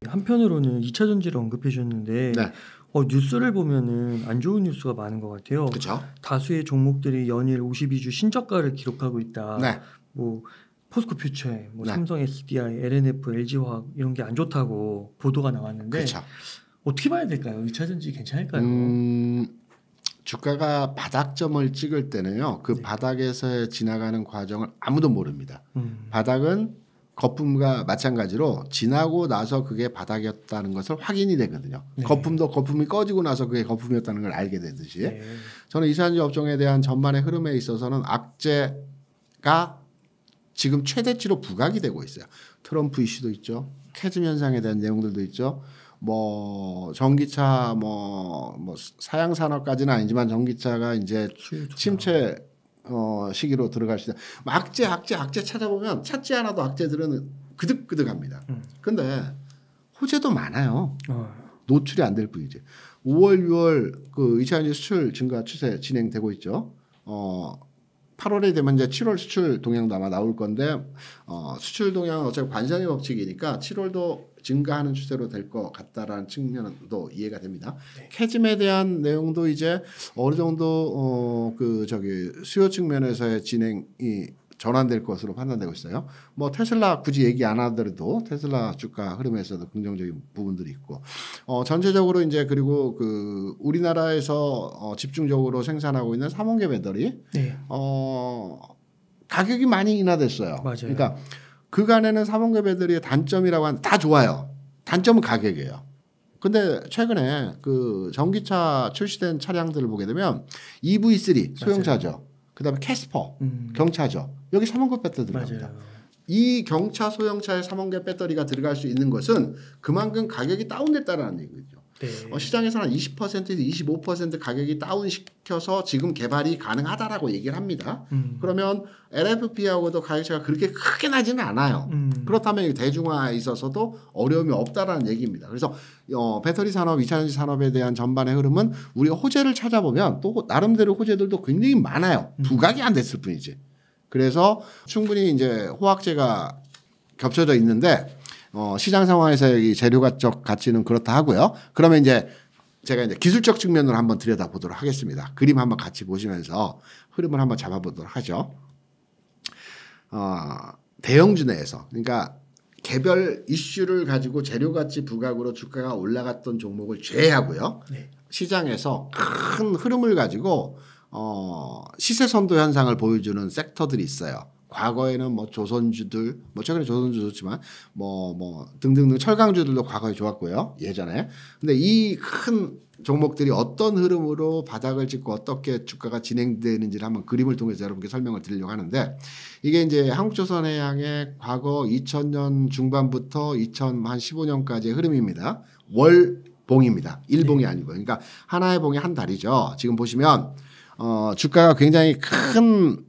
한편으로는 2차 전지를 언급해 주셨는데 네. 뉴스를 보면은 안 좋은 뉴스가 많은 것 같아요. 그렇죠. 다수의 종목들이 연일 52주 신저가를 기록하고 있다. 네. 뭐 포스코 퓨처에 뭐 네. 삼성 SDI, LNF, LG화학 이런 게 안 좋다고 보도가 나왔는데 그렇죠. 어떻게 봐야 될까요? 2차 전지 괜찮을까요? 주가가 바닥점을 찍을 때는요. 그 네. 바닥에서 지나가는 과정을 아무도 모릅니다. 음. 바닥은 거품과 마찬가지로 지나고 나서 그게 바닥이었다는 것을 확인이 되거든요. 네. 거품이 꺼지고 나서 그게 거품이었다는 걸 알게 되듯이 네. 저는 이산지 업종에 대한 전반의 흐름에 있어서는 악재가 지금 최대치로 부각이 되고 있어요. 트럼프 이슈도 있죠. 캐즘 현상에 대한 내용들도 있죠. 뭐 전기차 뭐 사양 산업까지는 아니지만 전기차가 이제 침체 시기로 들어갈 수 있다. 악재 찾아보면 찾지 않아도 악재들은 그득그득합니다. 근데 호재도 많아요. 노출이 안 될 뿐이지. 5월, 6월 그 2차 전지 수출 증가 추세 진행되고 있죠. 8월에 되면 이제 7월 수출 동향도 아마 나올 건데 수출 동향은 어차피 관성의 법칙이니까 7월도 증가하는 추세로 될 것 같다라는 측면도 이해가 됩니다. 네. 캐즘에 대한 내용도 이제 어느 정도 수요 측면에서의 진행이 전환될 것으로 판단되고 있어요. 뭐 테슬라 굳이 얘기 안 하더라도 테슬라 주가 흐름에서도 긍정적인 부분들이 있고 전체적으로 이제 그리고 그 우리나라에서 집중적으로 생산하고 있는 삼원계 배터리 네. 가격이 많이 인하됐어요. 맞아요. 그러니까 그간에는 삼원계 배터리의 단점이라고 하는 다 좋아요. 단점은 가격이에요. 근데 최근에 그 전기차 출시된 차량들을 보게 되면 EV3 소형차죠. 그다음에 캐스퍼 경차죠. 여기 삼원계 배터리 들어갑니다. 맞아요. 이 경차 소형차에 삼원계 배터리가 들어갈 수 있는 것은 그만큼 가격이 다운됐다는 얘기죠. 네. 시장에서는 한 20%에서 25% 가격이 다운시켜서 지금 개발이 가능하다라고 얘기를 합니다. 그러면 LFP하고도 가격차가 그렇게 크게 나지는 않아요. 그렇다면 대중화에 있어서도 어려움이 없다라는 얘기입니다. 그래서 배터리 산업, 2차 전지 산업에 대한 전반의 흐름은 우리가 호재를 찾아보면 또 나름대로 호재들도 굉장히 많아요. 부각이 안 됐을 뿐이지. 그래서 충분히 이제 호황제가 겹쳐져 있는데 시장 상황에서의 재료가적 가치는 그렇다 하고요. 그러면 이제 제가 이제 기술적 측면으로 한번 들여다보도록 하겠습니다. 그림 한번 같이 보시면서 흐름을 한번 잡아보도록 하죠. 대형주 내에서 그러니까 개별 이슈를 가지고 재료가치 부각으로 주가가 올라갔던 종목을 제외하고요. 네. 시장에서 큰 흐름을 가지고 시세 선도 현상을 보여주는 섹터들이 있어요. 과거에는 뭐 조선주들, 뭐 최근에 조선주 좋지만 뭐 등등등 철강주들도 과거에 좋았고요. 예전에. 근데 이 큰 종목들이 어떤 흐름으로 바닥을 찍고 어떻게 주가가 진행되는지를 한번 그림을 통해서 여러분께 설명을 드리려고 하는데 이게 이제 한국조선해양의 과거 2000년 중반부터 2015년까지의 흐름입니다. 월봉입니다. 일봉이 아니고. 그러니까 하나의 봉이 한 달이죠. 지금 보시면 주가가 굉장히 큰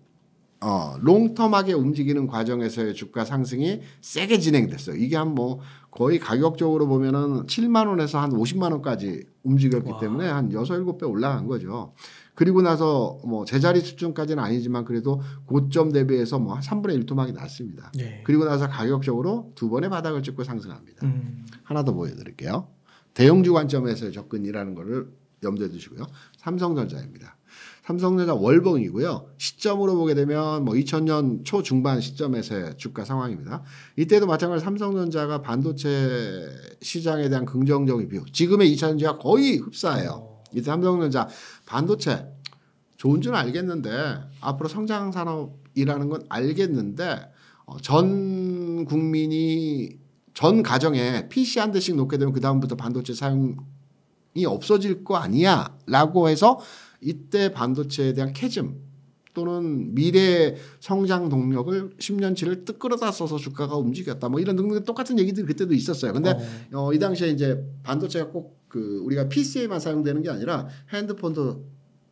롱텀하게 움직이는 과정에서의 주가 상승이 세게 진행됐어요. 이게 한 뭐 거의 가격적으로 보면은 7만 원에서 한 50만 원까지 움직였기 때문에 한 6, 7배 올라간 거죠. 그리고 나서 뭐 제자리 수준까지는 아니지만 그래도 고점 대비해서 뭐 한 3분의 1토막이 났습니다. 네. 그리고 나서 가격적으로 두 번의 바닥을 찍고 상승합니다. 하나 더 보여드릴게요. 대형주 관점에서의 접근이라는 거를 염두에 두시고요. 삼성전자입니다. 삼성전자 월봉이고요. 시점으로 보게 되면 뭐 2000년 초중반 시점에서의 주가 상황입니다. 이때도 마찬가지로 삼성전자가 반도체 시장에 대한 긍정적인 비유. 지금의 2차 전지가 거의 흡사해요. 이때 삼성전자 반도체 좋은 줄 알겠는데 앞으로 성장 산업이라는 건 알겠는데 전 국민이 전 가정에 PC 한 대씩 놓게 되면 그 다음부터 반도체 사용이 없어질 거 아니야 라고 해서 이때 반도체에 대한 캐즘 또는 미래 성장 동력을 10년치를 뜩 끌어다 써서 주가가 움직였다. 뭐 이런 등등 똑같은 얘기들이 그때도 있었어요. 근데 이 당시에 이제 반도체가 꼭 그 우리가 PC에만 사용되는 게 아니라 핸드폰도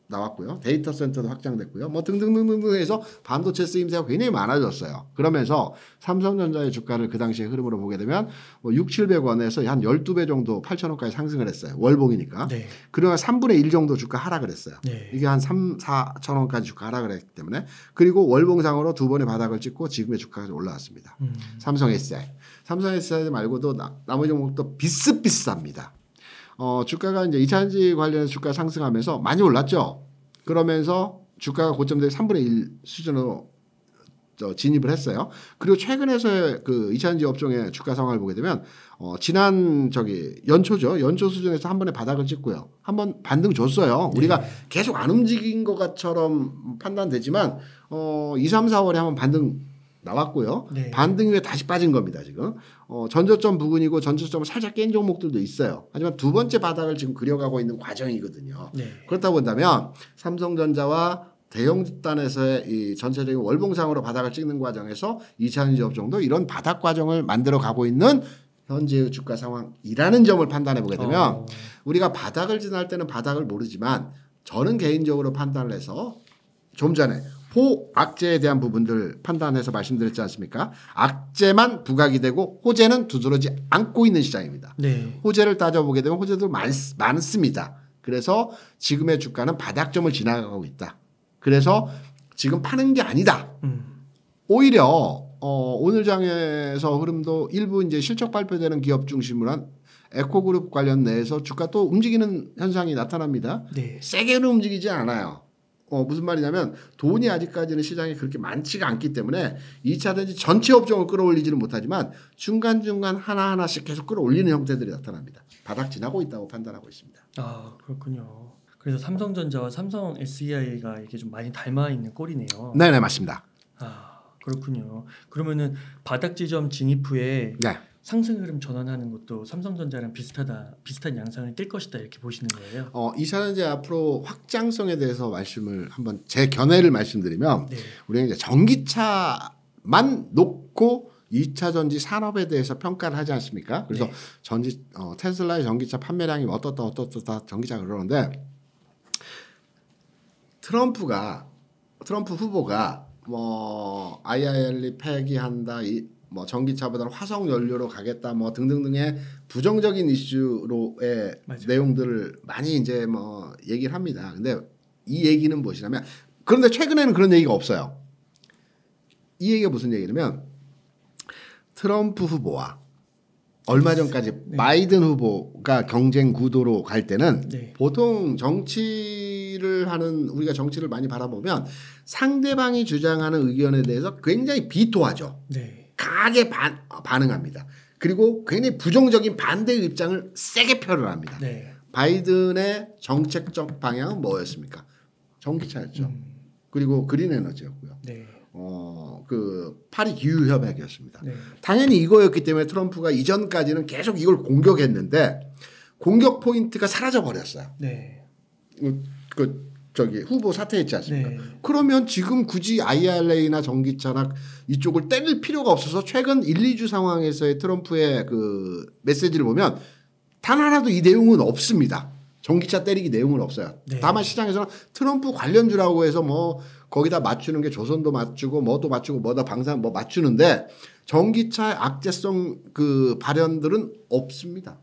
나왔고요. 데이터 센터도 확장됐고요. 뭐 등등등등 해서 반도체 쓰임새가 굉장히 많아졌어요. 그러면서 삼성전자의 주가를 그 당시의 흐름으로 보게 되면 뭐 6, 700원에서 한 12배 정도 8,000원까지 상승을 했어요. 월봉이니까. 네. 그러면 3분의 1 정도 주가 하락을 했어요. 네. 이게 한 3, 4천원까지 주가 하락을 했기 때문에. 그리고 월봉상으로 두 번의 바닥을 찍고 지금의 주가가 올라왔습니다. 삼성 SI. 삼성 SI 말고도 나머지 종목도 비슷비슷합니다. 주가가 이제 2차전지 관련해서 주가 상승하면서 많이 올랐죠. 그러면서 주가가 고점대 3분의 1 수준으로 진입을 했어요. 그리고 최근에서의 그 2차전지 업종의 주가 상황을 보게 되면 지난 연초죠. 연초 수준에서 한 번에 바닥을 찍고요. 한 번 반등 줬어요. 네. 우리가 계속 안 움직인 것처럼 판단되지만 2, 3, 4월에 한 번 반등 나왔고요. 네. 반등 후에 다시 빠진 겁니다. 지금 전저점 부근이고 전저점을 살짝 깬 종목들도 있어요. 하지만 두 번째 바닥을 지금 그려가고 있는 과정이거든요. 네. 그렇다 본다면 삼성전자와 대형 집단에서의 이 전체적인 월봉상으로 바닥을 찍는 과정에서 2차전지 업종도 이런 바닥 과정을 만들어 가고 있는 현재의 주가 상황이라는 점을 판단해 보게 되면 우리가 바닥을 지날 때는 바닥을 모르지만 저는 개인적으로 판단을 해서 좀 전에 호악재에 대한 부분들 판단해서 말씀드렸지 않습니까? 악재만 부각이 되고 호재는 두드러지 않고 있는 시장입니다. 네. 호재를 따져보게 되면 호재도 많습니다. 그래서 지금의 주가는 바닥점을 지나가고 있다. 그래서 지금 파는 게 아니다. 오히려 오늘 장에서 흐름도 일부 이제 실적 발표되는 기업 중심으로 한 에코그룹 관련 내에서 주가 또 움직이는 현상이 나타납니다. 네. 세게는 움직이지 않아요. 무슨 말이냐면 돈이 아직까지는 시장에 그렇게 많지가 않기 때문에 2차전지 전체 업종을 끌어올리지는 못하지만 중간중간 하나하나씩 계속 끌어올리는 형태들이 나타납니다. 바닥 지나고 있다고 판단하고 있습니다. 아, 그렇군요. 그래서 삼성전자와 삼성 SEI가 이게 좀 많이 닮아 있는 꼴이네요. 네네 맞습니다. 아, 그렇군요. 그러면은 바닥 지점 진입 후에 네. 상승 흐름 전환하는 것도 삼성전자랑 비슷한 양상을 띌 것이다 이렇게 보시는 거예요? 2차전지 앞으로 확장성에 대해서 말씀을 한번 제 견해를 말씀드리면 네. 우리가 이제 전기차만 놓고 2차 전지 산업에 대해서 평가를 하지 않습니까? 그래서 네. 테슬라의 전기차 판매량이 어떻다 전기차 그러는데 트럼프 후보가 뭐 IRA 폐기한다, 뭐 전기차보다는 화석 연료로 가겠다, 뭐 등등등의 부정적인 이슈로의 맞아요. 내용들을 많이 이제 뭐 얘기를 합니다. 근데 이 얘기는 무엇이냐면 그런데 최근에는 그런 얘기가 없어요. 이 얘기가 무슨 얘기냐면 트럼프 후보와 얼마 전까지 바이든 후보가 경쟁 구도로 갈 때는 보통 정치를 하는 우리가 정치를 많이 바라보면 상대방이 주장하는 의견에 대해서 굉장히 비토하죠. 강하게 반응합니다. 그리고 굉장히 부정적인 반대의 입장을 세게 표를 합니다. 바이든의 정책적 방향은 뭐였습니까? 전기차였죠. 그리고 그린 에너지였고요. 그 파리 기후 협약이었습니다. 당연히 이거였기 때문에 트럼프가 이전까지는 계속 이걸 공격했는데 공격 포인트가 사라져 버렸어요. 후보 사퇴했지 않습니까? 그러면 지금 굳이 IRA나 전기차나 이쪽을 때릴 필요가 없어서 최근 1, 2주 상황에서의 트럼프의 그 메시지를 보면 단 하나도 이 내용은 없습니다. 전기차 때리기 내용은 없어요. 다만 시장에서는 트럼프 관련주라고 해서 뭐 거기다 맞추는 게 조선도 맞추고 뭐도 맞추고 뭐다 방산 뭐 맞추는데 전기차의 악재성 그 발언들은 없습니다.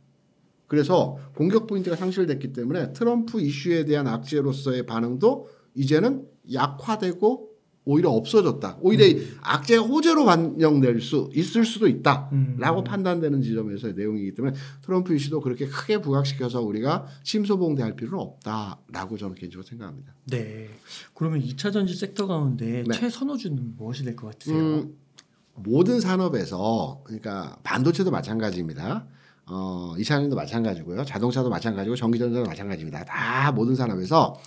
그래서 공격 포인트가 상실됐기 때문에 트럼프 이슈에 대한 악재로서의 반응도 이제는 약화되고 오히려 없어졌다. 오히려 악재가 호재로 반영될 수 있을 수도 있다라고 판단되는 지점에서의 내용이기 때문에 트럼프 이슈도 그렇게 크게 부각시켜서 우리가 심소봉대할 필요는 없다라고 저는 개인적으로 생각합니다. 네. 그러면 2차 전지 섹터 가운데 최선호주는 무엇이 될 것 같으세요? 모든 산업에서 그러니까 반도체도 마찬가지입니다. 2차 전지도 마찬가지고요. 자동차도 마찬가지고 전기전자도 마찬가지입니다. 다 모든 산업에서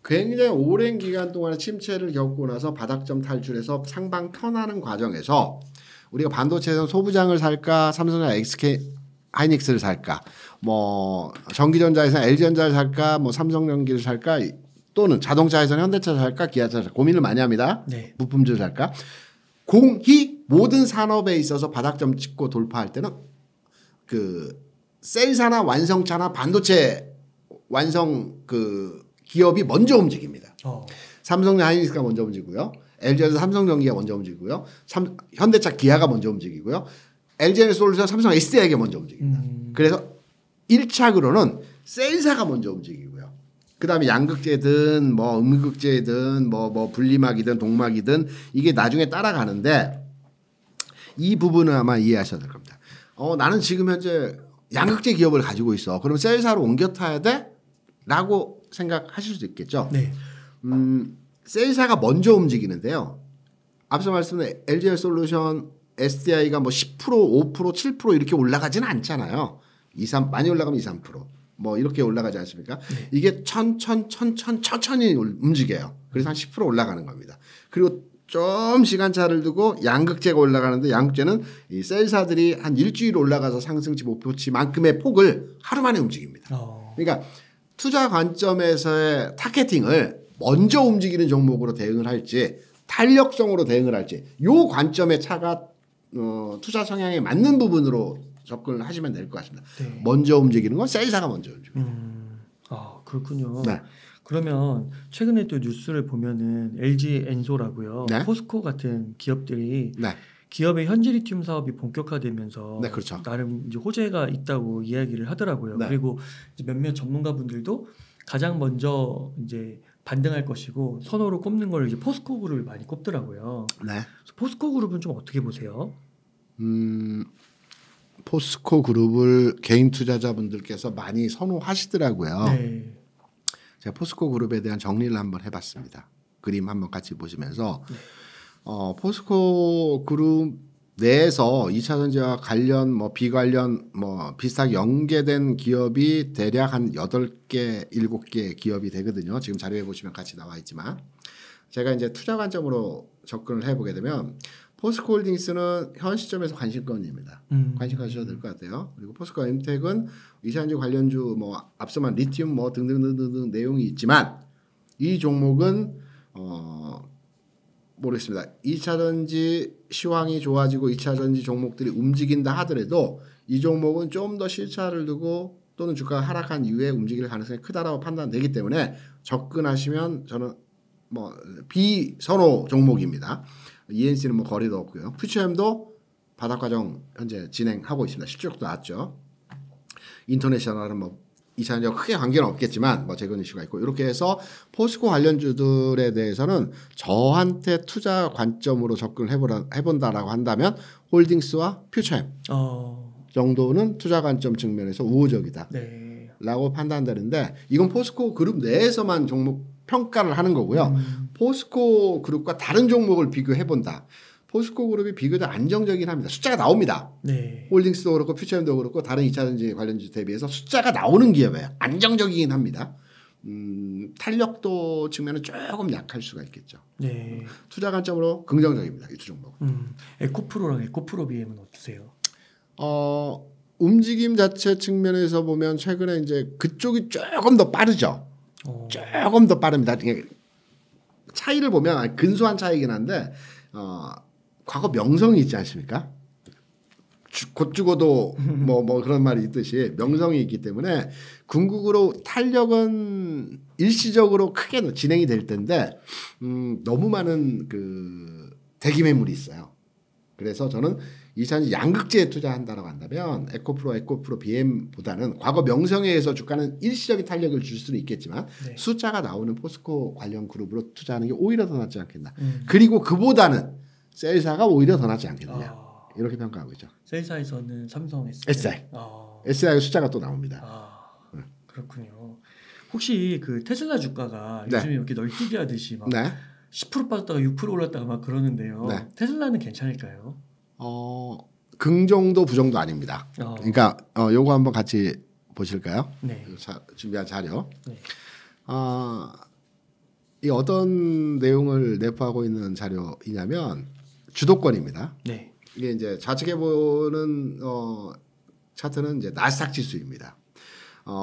굉장히 오랜 기간 동안의 침체를 겪고 나서 바닥점 탈출해서 상방 편하는 과정에서 우리가 반도체에서는 소부장을 살까, 삼성전자 SK 하이닉스를 살까, 뭐 전기전자에서는 LG전자를 살까, 뭐 삼성전기를 살까, 또는 자동차에서는 현대차를 살까, 기아차를 살까 고민을 많이 합니다. 부품주를 살까. 공히 모든 산업에 있어서 바닥점 찍고 돌파할 때는 그 셀사나 완성차나 반도체 완성 그 기업이 먼저 움직입니다. 어. 삼성 하이닉스가 먼저 움직이고요. LG에서 삼성전기가 먼저 움직이고요. 현대차 기아가 먼저 움직이고요. LG에너지솔루션 삼성 SDI가 먼저 움직입니다. 그래서 1차적으로는 세일사가 먼저 움직이고요. 그다음에 양극재든 뭐 음극재든 뭐 분리막이든 동막이든 이게 나중에 따라가는데 이 부분은 아마 이해하셔야 될 겁니다. 나는 지금 현재 양극재 기업을 가지고 있어. 그럼 세일사로 옮겨 타야 돼? 라고 생각하실 수도 있겠죠. 네. 세일사가 먼저 움직이는데요. 앞서 말씀드린 LG에너지솔루션 SDI가 뭐 10%, 5%, 7% 이렇게 올라가지는 않잖아요. 많이 올라가면 2, 3%. 뭐 이렇게 올라가지 않습니까? 네. 이게 천천히 움직여요. 그래서 한 10% 올라가는 겁니다. 그리고 좀 시간차를 두고 양극재가 올라가는데 양극재는 이 셀사들이 한 일주일 올라가서 상승치 목표치만큼의 폭을 하루 만에 움직입니다. 그러니까 투자 관점에서의 타겟팅을 먼저 움직이는 종목으로 대응을 할지 탄력성으로 대응을 할지 요 관점의 차가 투자 성향에 맞는 부분으로 접근을 하시면 될 것 같습니다. 네. 먼저 움직이는 건 셀사가 먼저 움직입니다. 그렇군요. 네. 그러면 최근에 또 뉴스를 보면은 LG 엔소라고요. 네. 포스코 같은 기업들이 네. 기업의 현지 리튬 사업이 본격화되면서 네, 그렇죠. 나름 이제 호재가 있다고 이야기를 하더라고요. 네. 그리고 이제 몇몇 전문가분들도 가장 먼저 이제 반등할 것이고 선호로 꼽는 걸 이제 포스코 그룹을 많이 꼽더라고요. 네. 포스코 그룹은 좀 어떻게 보세요? 포스코 그룹을 개인 투자자분들께서 많이 선호하시더라고요. 네. 제가 포스코 그룹에 대한 정리를 한번 해봤습니다. 그림 한번 같이 보시면서 포스코 그룹 내에서 2차 전지와 관련 뭐 비관련 뭐 비슷하게 연계된 기업이 대략 한 8개, 7개 기업이 되거든요. 지금 자료에 보시면 같이 나와 있지만 제가 이제 투자 관점으로 접근을 해보게 되면 포스코 홀딩스는 현 시점에서 관심권입니다. 관심 가셔도 될 것 같아요. 그리고 포스코 엠텍은 2차 전지 관련주 뭐 앞서만 리튬 뭐 등등등등 내용이 있지만 이 종목은 모르겠습니다. 2차 전지 시황이 좋아지고 2차 전지 종목들이 움직인다 하더라도 이 종목은 좀 더 실차를 두고 또는 주가가 하락한 이후에 움직일 가능성이 크다라고 판단되기 때문에 접근하시면 저는 뭐 비선호 종목입니다. ENC는 뭐 거리도 없고요. 퓨처엠도 바닥 과정 현재 진행하고 있습니다. 실적도 나왔죠. 인터내셔널은 뭐 2차 전지와 크게 관계는 없겠지만 뭐 재건 이슈가 있고 이렇게 해서 포스코 관련주들에 대해서는 저한테 투자 관점으로 접근을 해본다라고 한다면 홀딩스와 퓨처엠 정도는 투자 관점 측면에서 우호적이다 라고 판단되는데 이건 포스코 그룹 내에서만 종목 평가를 하는 거고요. 포스코 그룹과 다른 종목을 비교해본다. 포스코 그룹이 비교적 안정적이긴 합니다. 숫자가 나옵니다. 네. 홀딩스도 그렇고 퓨처엠도 그렇고 다른 2차전지 관련주 대비해서 숫자가 나오는 기업이에요. 안정적이긴 합니다. 탄력도 측면은 조금 약할 수가 있겠죠. 네. 투자 관점으로 긍정적입니다. 이 두 종목. 에코프로랑 에코프로 BM은 어떠세요? 움직임 자체 측면에서 보면 최근에 이제 그쪽이 조금 더 빠르죠. 조금 더 빠릅니다. 차이를 보면 근소한 차이긴 한데 과거 명성이 있지 않습니까? 곧 죽어도 뭐 그런 말이 있듯이 명성이 있기 때문에 궁극으로 탄력은 일시적으로 크게 진행이 될 텐데 너무 많은 그 대기 매물이 있어요. 그래서 저는 2차전지 양극재에 투자한다라고 한다면 에코프로 BM보다는 과거 명성에 의해서 주가는 일시적인 탄력을 줄 수는 있겠지만 숫자가 나오는 포스코 관련 그룹으로 투자하는 게 오히려 더 낫지 않겠나. 그리고 그보다는 셀사가 오히려 더 낫지 않겠느냐. 이렇게 평가하고 있죠. 셀사에서는 삼성 SI. SI 숫자가 또 나옵니다. 그렇군요. 혹시 그 테슬라 주가가 요즘에 이렇게 널뛰기 하듯이 막 10% 빠졌다가 6% 올랐다가 막 그러는데요. 테슬라는 괜찮을까요? 긍정도 부정도 아닙니다. 그러니까 요거 한번 같이 보실까요? 네. 준비한 자료. 네. 이 어떤 내용을 내포하고 있는 자료이냐면 주도권입니다. 네. 이게 이제 좌측에 보는 차트는 이제 나스닥 지수입니다.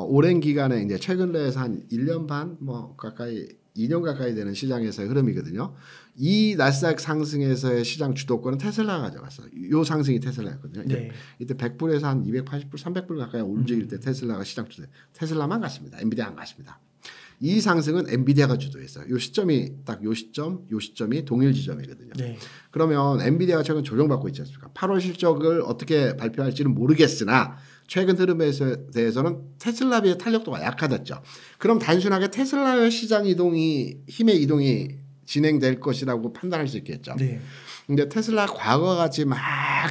오랜 기간에 이제 최근 내에서 한 1년 반 뭐 가까이 2년 가까이 되는 시장에서의 흐름이거든요. 이 나스닥 상승에서의 시장 주도권은 테슬라가 가져갔어요. 요 상승이 테슬라였거든요. 네. 이때 100불에서 한 280불, 300불 가까이 움직일 때 테슬라가 시장 주도. 테슬라만 갔습니다. 엔비디아 안 갔습니다. 이 상승은 엔비디아가 주도했어요. 요 시점이 딱 요 시점이 동일 지점이거든요. 네. 그러면 엔비디아가 최근 조정받고 있지 않습니까? 8월 실적을 어떻게 발표할지는 모르겠으나 최근 흐름에 대해서는 테슬라 비해 탄력도가 약하졌죠. 그럼 단순하게 테슬라의 시장 이동이 힘의 이동이 진행될 것이라고 판단할 수 있겠죠. 네. 근데 테슬라 과거와 같이 막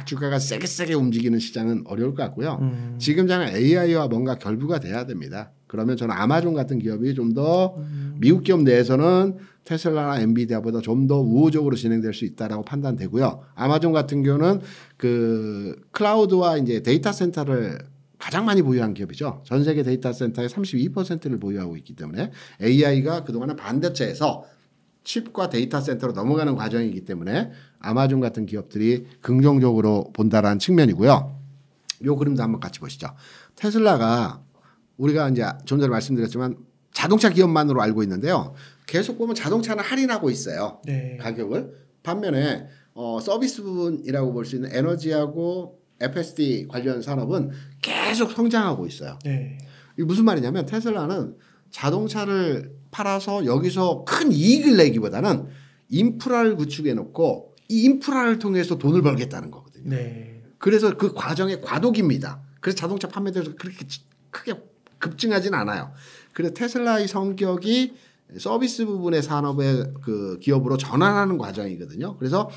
주가가 세게 움직이는 시장은 어려울 것 같고요. 지금 장은 AI와 뭔가 결부가 돼야 됩니다. 그러면 저는 아마존 같은 기업이 좀 더 미국 기업 내에서는 테슬라나 엔비디아보다 좀 더 우호적으로 진행될 수 있다라고 판단되고요. 아마존 같은 경우는 그 클라우드와 이제 데이터 센터를 가장 많이 보유한 기업이죠. 전 세계 데이터 센터의 32%를 보유하고 있기 때문에 AI가 그동안은 반대체에서 칩과 데이터 센터로 넘어가는 과정이기 때문에 아마존 같은 기업들이 긍정적으로 본다라는 측면이고요. 요 그림도 한번 같이 보시죠. 테슬라가 우리가 이제 좀 전에 말씀드렸지만 자동차 기업만으로 알고 있는데요. 계속 보면 자동차는 할인하고 있어요. 네. 가격을. 반면에 서비스 부분이라고 볼 수 있는 에너지하고 FSD 관련 산업은 계속 성장하고 있어요. 네. 이게 무슨 말이냐면 테슬라는 자동차를 팔아서 여기서 큰 이익을 내기보다는 인프라를 구축해 놓고 이 인프라를 통해서 돈을 벌겠다는 거거든요. 네. 그래서 그 과정의 과도기입니다. 그래서 자동차 판매대에서 그렇게 크게 급증하진 않아요. 그래서 테슬라의 성격이 서비스 부분의 산업의 그 기업으로 전환하는 과정이거든요. 그래서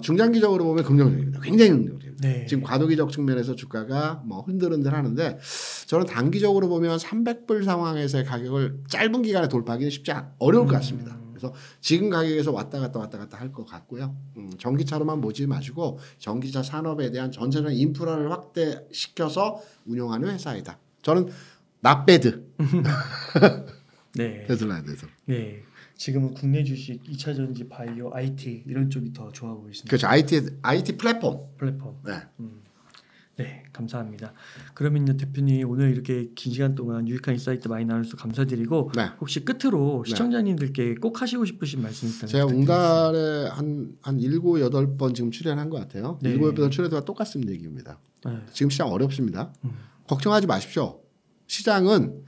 중장기적으로 보면 긍정적입니다. 굉장히 긍정적입니다. 네. 지금 과도기적 측면에서 주가가 뭐 흔들흔들 하는데 저는 단기적으로 보면 300불 상황에서의 가격을 짧은 기간에 돌파하기는 어려울 것 같습니다. 그래서 지금 가격에서 왔다 갔다 할 것 같고요. 전기차로만 보지 마시고 전기차 산업에 대한 전체적인 인프라를 확대시켜서 운영하는 회사이다. 저는 낫배드. 네. 테슬라에 대해서. 네. 지금은 국내 주식, 2차전지, 바이오, IT 이런 쪽이 더 좋아 보이십니다. 그렇죠. IT 플랫폼. 네. 네, 감사합니다. 그러면 대표님 오늘 이렇게 긴 시간 동안 유익한 인사이트 많이 나눠주셔서 감사드리고 네. 혹시 끝으로 시청자님들께 꼭 하시고 싶으신 말씀 있다면 제가 웅달에 한 7, 8번 지금 출연한 것 같아요. 네. 7, 8번 출연과 똑같은 얘기입니다. 네. 지금 시장 어렵습니다. 걱정하지 마십시오. 시장은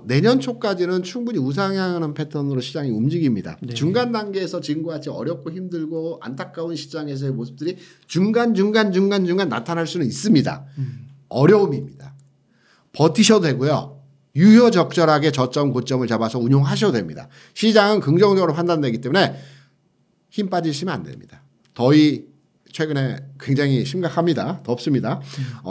내년 초까지는 충분히 우상향하는 패턴으로 시장이 움직입니다. 네. 중간 단계에서 지금과 같이 어렵고 힘들고 안타까운 시장에서의 모습들이 중간 나타날 수는 있습니다. 어려움입니다. 버티셔도 되고요. 유효적절하게 저점 고점을 잡아서 운용하셔도 됩니다. 시장은 긍정적으로 판단되기 때문에 힘 빠지시면 안 됩니다. 더위 최근에 굉장히 심각합니다. 덥습니다.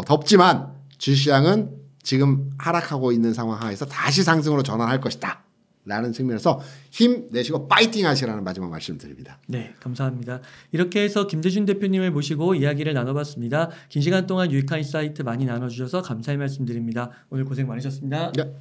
덥지만 주시장은 지금 하락하고 있는 상황 하에서 다시 상승으로 전환할 것이다 라는 측면에서 힘내시고 파이팅 하시라는 마지막 말씀드립니다. 네, 감사합니다. 이렇게 해서 김대중 대표님을 모시고 이야기를 나눠봤습니다. 긴 시간 동안 유익한 인사이트 많이 나눠주셔서 감사의 말씀드립니다. 오늘 고생 많으셨습니다. 네.